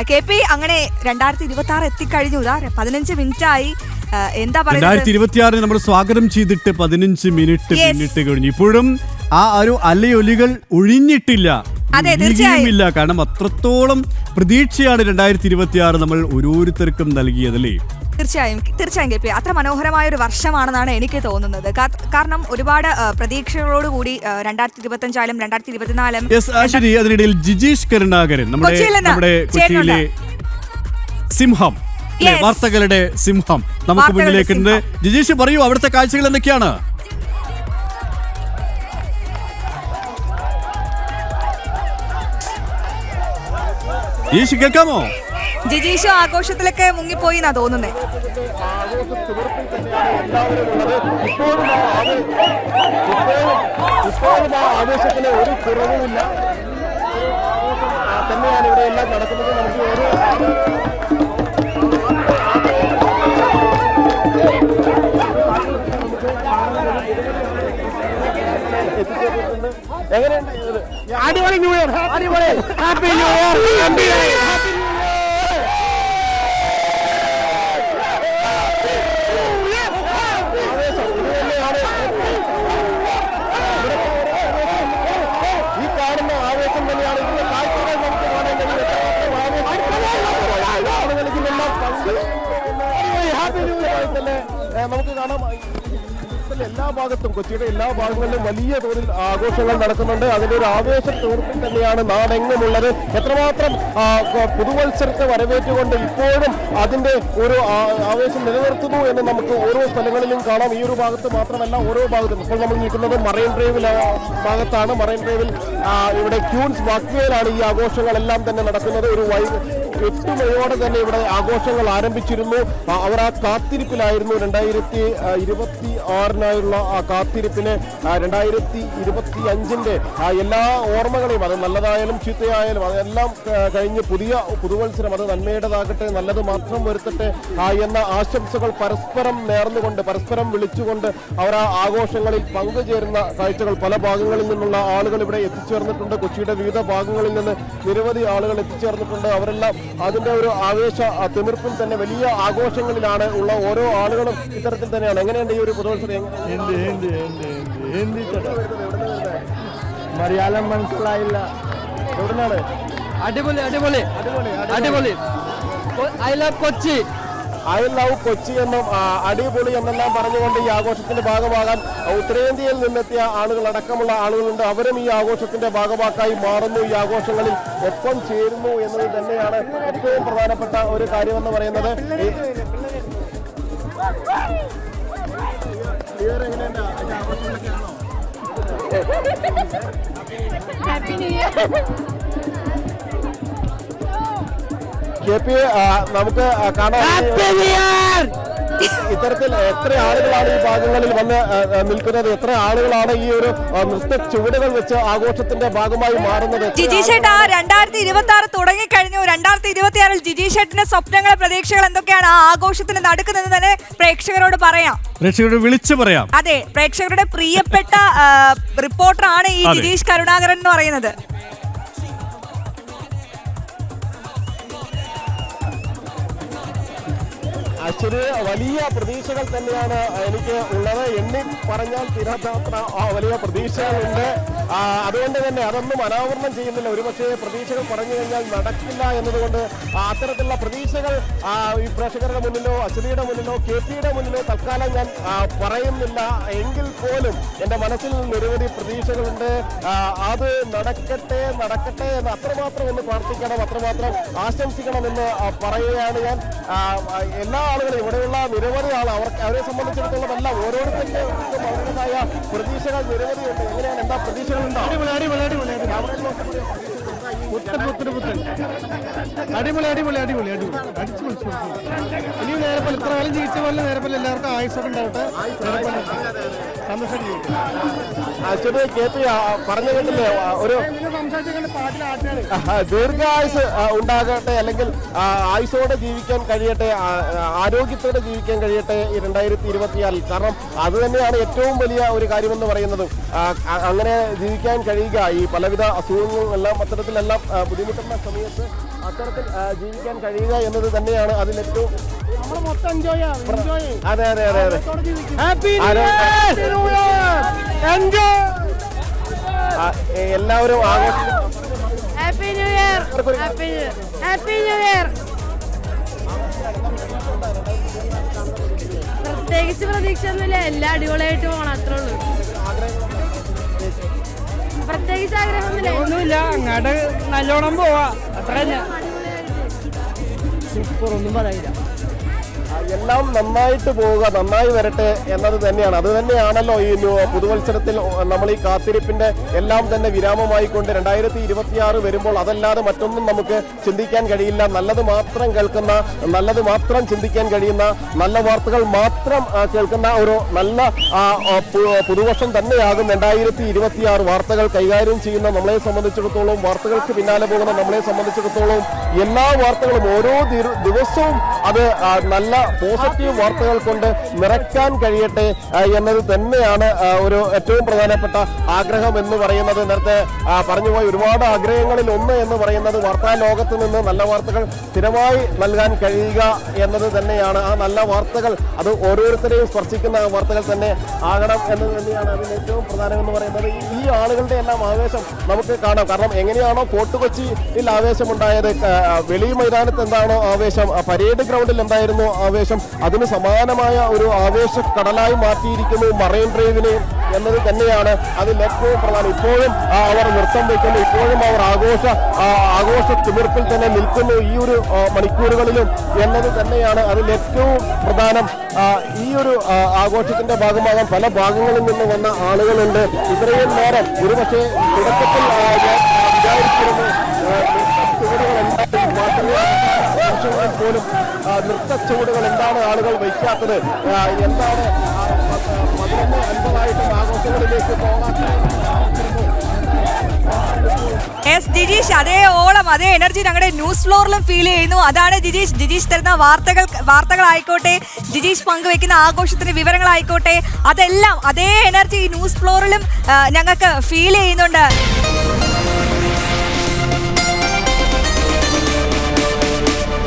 K P അങ്ങനെ 2026 എത്തിക്കഴിഞ്ഞു. 15 minute ആയി. എന്താ പറയുക, 2026 നമ്മൾ സ്വാഗതം ചെയ്തിട്ട് 15 മിനിറ്റ് പിന്നിട്ട് കഴിഞ്ഞു. ഇപ്പോഴും ആ ഒരു അലയൊലികൾ ഒഴിഞ്ഞിട്ടില്ല, ഇല്ല. കാരണം അത്രത്തോളം പ്രതീക്ഷയാണ് 2026 നമ്മൾ ഓരോരുത്തർക്കും നൽകിയതല്ലേ. തീർച്ചയായും കെ പി അത്ര മനോഹരമായ ഒരു വർഷമാണെന്നാണ് എനിക്ക് തോന്നുന്നത്. കാരണം ഒരുപാട് പ്രതീക്ഷകളോടുകൂടി 2025 ആയാലും 2024. ശരി. അതിനിടയിൽ ജിജീഷ് കരുണാകരൻ നമ്മുടെ കൊച്ചിയിലെ സിംഹം, വാർത്തകളുടെ സിംഹം നമുക്ക് മുന്നിലേക്കുണ്ട്. ജിജീഷ് പറയൂ, അവിടുത്തെ കാഴ്ചകൾ എന്തൊക്കെയാണ്? ജിജീഷ് കേൾക്കാമോ? ജിജീഷ് ആഘോഷത്തിലൊക്കെ മുങ്ങിപ്പോയി എന്നാ തോന്നുന്നേ. ആവേശത്തിന് ഒരു കുറവുമില്ല തന്നെയാണ് ഇവിടെ എല്ലാം നടക്കുന്നത്. എങ്ങനെയുണ്ട്? അടിപൊളി ന്യൂ ഇയർ, അടിപൊളി ഹാപ്പി ന്യൂ ഇയർ. ഈ കാണുന്ന ആവേശം തന്നെയാണ് ഇതിന്റെ കാഴ്ചകൾ നമുക്ക് കാണാൻ ഹാപ്പി ന്യൂ ഇയർ ആയി തന്നെ നമുക്ക് കാണാം. എല്ലാ ഭാഗത്തും, കൊച്ചിയുടെ എല്ലാ ഭാഗങ്ങളിലും വലിയ തോതിൽ ആഘോഷങ്ങൾ നടക്കുന്നുണ്ട്. അതിന്റെ ഒരു ആവേശ തീർപ്പിൽ തന്നെയാണ് നാടെങ്ങുമുള്ളത്. എത്രമാത്രം പുതുവത്സരത്തെ വരവേറ്റുകൊണ്ട് ഇപ്പോഴും അതിന്റെ ഒരു ആവേശം നിലനിർത്തുന്നു എന്ന് നമുക്ക് ഓരോ സ്ഥലങ്ങളിലും കാണാം. ഈ ഒരു ഭാഗത്ത് മാത്രമല്ല, ഓരോ ഭാഗത്തും. ഇപ്പോൾ നമ്മൾ നിൽക്കുന്നത് മറൈൻ ഡ്രൈവിൽ ഭാഗത്താണ്. മറൈൻ ഡ്രൈവിൽ ഇവിടെ ക്യൂൻസ് വാക്വേയിലാണ് ഈ ആഘോഷങ്ങളെല്ലാം തന്നെ നടക്കുന്നത്. ഒരു 8 മണിയോടെ തന്നെ ഇവിടെ ആഘോഷങ്ങൾ ആരംഭിച്ചിരുന്നു. അവർ ആ കാത്തിരിപ്പിലായിരുന്നു. 2026 ആ കാത്തിരിപ്പിന് 2025 എല്ലാ ഓർമ്മകളെയും, അത് നല്ലതായാലും ചീത്തയായാലും അതെല്ലാം കഴിഞ്ഞ് പുതിയ പുതുവത്സരം അത് നന്മയുടേതാകട്ടെ, നല്ലത് മാത്രം വരുത്തട്ടെ എന്ന ആശംസകൾ പരസ്പരം നേർന്നുകൊണ്ട്, പരസ്പരം വിളിച്ചുകൊണ്ട് അവർ ആ ആഘോഷങ്ങളിൽ പങ്കുചേരുന്ന കാഴ്ചകൾ പല ഭാഗങ്ങളിൽ നിന്നുള്ള ആളുകൾ ഇവിടെ എത്തിച്ചേർന്നിട്ടുണ്ട്. കൊച്ചിയുടെ വിവിധ ഭാഗങ്ങളിൽ നിന്ന് നിരവധി ആളുകൾ എത്തിച്ചേർന്നിട്ടുണ്ട്. അവരെല്ലാം അതിന്റെ ഒരു ആവേശ തിമിർപ്പിൽ തന്നെ വലിയ ആഘോഷങ്ങളിലാണ് ഉള്ള ഓരോ ആളുകളും ഇത്തരത്തിൽ തന്നെയാണ്. എങ്ങനെയുണ്ട് ഈ ഒരു പുതുവത്സരം? മലയാളം മനസ്സിലായില്ല. എവിടുന്നാണ്? അടിപൊളി അടിപൊളി അടിപൊളി. I love Kochi, I love Kochi എന്നും അടിപൊളി എന്നെല്ലാം പറഞ്ഞുകൊണ്ട് ഈ ആഘോഷത്തിന്റെ ഭാഗമാകാൻ ഉത്തരേന്ത്യയിൽ നിന്നെത്തിയ ആളുകൾ അടക്കമുള്ള ആളുകളുണ്ട്. അവരും ഈ ആഘോഷത്തിന്റെ ഭാഗമാക്കായി മാറുന്നു, ഈ ആഘോഷങ്ങളിൽ ഒപ്പം ചേരുന്നു എന്നത് തന്നെയാണ് ഏറ്റവും പ്രധാനപ്പെട്ട ഒരു കാര്യമെന്ന് പറയുന്നത്. നമുക്ക് കാണാം ഇത്തരത്തിൽ എത്ര ആളുകളാണ് ഈ ഭാഗങ്ങളിൽ വന്ന് നിൽക്കുന്നത്, എത്ര ആളുകളാണ് ഈ ഒരു നൃത്ത ചുവടുകൾ വെച്ച് ആഘോഷത്തിന്റെ ഭാഗമായി മാറുന്നത്. ജിജീഷ് ചേട്ടാ, 2026 തുടങ്ങിക്കഴിഞ്ഞു. 2026 ജിജീഷ് ചേട്ടന്റെ സ്വപ്നങ്ങൾ, പ്രതീക്ഷകൾ എന്തൊക്കെയാണ്? ആ ആഘോഷത്തിന് നടക്കുന്നത് തന്നെ പ്രേക്ഷകരോട് പറയാം, പ്രേക്ഷകരോട് വിളിച്ചു പറയാം. അതെ, പ്രേക്ഷകരുടെ പ്രിയപ്പെട്ട റിപ്പോർട്ടറാണ് ഈ ജിജീഷ് കരുണാകരൻ എന്ന് പറയുന്നത്. അശ്വര്, വലിയ പ്രതീക്ഷകൾ തന്നെയാണ് എനിക്ക് ഉള്ളത്. എണ്ണി പറഞ്ഞാൽ തീരാത്ത വലിയ പ്രതീക്ഷകളുണ്ട്. അതുകൊണ്ട് തന്നെ അതൊന്നും അനാവരണം ചെയ്യുന്നില്ല. ഒരുപക്ഷെ പ്രതീക്ഷകൾ പറഞ്ഞു കഴിഞ്ഞാൽ നടക്കില്ല എന്നതുകൊണ്ട് അത്തരത്തിലുള്ള പ്രതീക്ഷകൾ ഈ പ്രേക്ഷകരുടെ മുന്നിലോ അശ്വതിയുടെ മുന്നിലോ കെ പിയുടെ മുന്നിലോ തൽക്കാലം ഞാൻ പറയുന്നില്ല. എങ്കിൽ പോലും എൻ്റെ മനസ്സിൽ നിരവധി പ്രതീക്ഷകളുണ്ട്. അത് നടക്കട്ടെ നടക്കട്ടെ എന്ന് അത്രമാത്രം ഒന്ന് പ്രാർത്ഥിക്കണം, അത്രമാത്രം ആശംസിക്കണമെന്ന് പറയുകയാണ് ഞാൻ. എല്ലാ ആളുകളും, ഇവിടെയുള്ള നിരവധി അവരെ സംബന്ധിച്ചിടത്തോളം എല്ലാം ഓരോരുത്തരുടെയും അവരുടേതായ പ്രതീക്ഷകൾ നിരവധിയുണ്ട്. എങ്ങനെയാണ്, എന്താ പ്രതീക്ഷകളുണ്ടോ? അടിപൊളി അടിപൊളി അടിപൊളി അടിപൊളി അടിപൊളി അടിപൊളി അടിച്ചു വിളിച്ചു. ഇനി നേരപ്പോലെ ഇത്ര കാലം ജീവിച്ച പോലെ നേരപ്പോലെ എല്ലാവർക്കും ആയുസൊക്കെ ഉണ്ടാവട്ടെ. സന്തോഷം പറഞ്ഞു കേട്ടില്ലേ, ഒരു ദീർഘായുസ് ഉണ്ടാകട്ടെ, അല്ലെങ്കിൽ ആയുസോടെ ജീവിക്കാൻ കഴിയട്ടെ, ആരോഗ്യത്തോടെ ജീവിക്കാൻ കഴിയട്ടെ ഈ 2026. കാരണം അത് തന്നെയാണ് ഏറ്റവും വലിയ ഒരു കാര്യമെന്ന് പറയുന്നത്. അങ്ങനെ ജീവിക്കാൻ കഴിയുക, ഈ പലവിധ അസുഖങ്ങളെല്ലാം അത്തരത്തിലെല്ലാം എല്ലാം ബുദ്ധിമുട്ടുന്ന സമയത്ത് അത്തരത്തിൽ ജീവിക്കാൻ കഴിയുക എന്നത് തന്നെയാണ് അതിലേറ്റവും അതെ അതെ അതെ അതെ എല്ലാവരും happy new year, happy new year. പ്രത്യേകിച്ച് പ്രതീക്ഷയൊന്നുമില്ല, എല്ലാം അടിപൊളിയായിട്ട് പോകണം, അത്രേ ഉള്ളൂ. പ്രത്യേകിച്ച് ആഗ്രഹമൊന്നുമില്ല, അങ്ങോട്ട് നല്ലോണം പോവാ, അത്ര സൂപ്പർ, ഒന്നും പറയില്ല. എല്ലാം നന്നായിട്ട് പോവുക, നന്നായി വരട്ടെ എന്നത് തന്നെയാണ്. അത് തന്നെയാണല്ലോ ഈ പുതുവത്സരത്തിൽ നമ്മൾ ഈ കാത്തിരിപ്പിന്റെ എല്ലാം തന്നെ വിരാമമായിക്കൊണ്ട് 2026 വരുമ്പോൾ അതല്ലാതെ മറ്റൊന്നും നമുക്ക് ചിന്തിക്കാൻ കഴിയില്ല. നല്ലത് മാത്രം കേൾക്കുന്ന, നല്ലത് മാത്രം ചിന്തിക്കാൻ കഴിയുന്ന, നല്ല വാർത്തകൾ മാത്രം കേൾക്കുന്ന ഒരു നല്ല പുതുവർഷം തന്നെയാകും 2026. വാർത്തകൾ കൈകാര്യം ചെയ്യുന്ന നമ്മളെ സംബന്ധിച്ചിടത്തോളം, വാർത്തകൾക്ക് പിന്നാലെ പോകുന്ന നമ്മളെ സംബന്ധിച്ചിടത്തോളം എല്ലാ വാർത്തകളും ഓരോ ദിവസവും അത് നല്ല പോസിറ്റീവ് വാർത്തകൾ കൊണ്ട് നിറയ്ക്കാൻ കഴിയട്ടെ എന്നത് തന്നെയാണ് ഒരു ഏറ്റവും പ്രധാനപ്പെട്ട ആഗ്രഹം എന്ന് പറയുന്നത്. നേരത്തെ പറഞ്ഞുപോയി ഒരുപാട് ആഗ്രഹങ്ങളിൽ ഒന്ന് എന്ന് പറയുന്നത് വാർത്താ ലോകത്ത് നിന്ന് നല്ല വാർത്തകൾ സ്ഥിരമായി നൽകാൻ കഴിയുക എന്നത് തന്നെയാണ്. ആ നല്ല വാർത്തകൾ അത് ഓരോരുത്തരെയും സ്പർശിക്കുന്ന വാർത്തകൾ തന്നെ ആകണം എന്നത് തന്നെയാണ് അതിന് ഏറ്റവും പ്രധാനം എന്ന് പറയുന്നത്. ഈ ആളുകളുടെ എല്ലാം ആവേശം നമുക്ക് കാണാം. കാരണം എങ്ങനെയാണോ ഫോർട്ട് കൊച്ചിയിൽ ആവേശമുണ്ടായത്, വെളി മൈതാനത്ത് എന്താണോ ആവേശം, പരേഡ് ഗ്രൗണ്ടിൽ എന്തായിരുന്നു ആവേശം, അതിന് സമാനമായ ഒരു ആവേശക്കടലായി മാറ്റിയിരിക്കുന്നു മറൈൻ ഡ്രൈവിനെ എന്നത് തന്നെയാണ് അതിൽ ഏറ്റവും പ്രധാനം. ഇപ്പോഴും അവർ നൃത്തം വയ്ക്കുന്നു, ഇപ്പോഴും അവർ ആഘോഷ തിമിർപ്പിൽ തന്നെ നിൽക്കുന്നു ഈ ഒരു മണിക്കൂറുകളിലും എന്നത് തന്നെയാണ് അതിൽ ഏറ്റവും പ്രധാനം. ഈ ഒരു ആഘോഷത്തിന്റെ ഭാഗമാകാൻ പല ഭാഗങ്ങളിൽ നിന്ന് വന്ന ആളുകളുണ്ട്. ഇത്രയും നേരം ഒരുപക്ഷെ തുടക്കത്തിൽ വിചാരിച്ചിരുന്നു പോലും നൃത്തച്ചുവടുകൾ എന്താണ് ആളുകൾ വയ്ക്കാത്തത്, എന്താണ് 11:50 ആഘോഷങ്ങളിലേക്ക് പോകാത്തത്. ജിജീഷ്, അതേ ഓളം, അതേ എനർജി ഞങ്ങളുടെ ന്യൂസ് ഫ്ലോറിലും ഫീൽ ചെയ്യുന്നു. അതാണ് ജിജീഷ് തരുന്ന വാർത്തകളായിക്കോട്ടെ, ജിജീഷ് പങ്കുവെക്കുന്ന ആഘോഷത്തിന്റെ വിവരങ്ങളായിക്കോട്ടെ, അതെല്ലാം അതേ എനർജി ന്യൂസ് ഫ്ലോറിലും ഞങ്ങൾക്ക് ഫീൽ ചെയ്യുന്നുണ്ട്.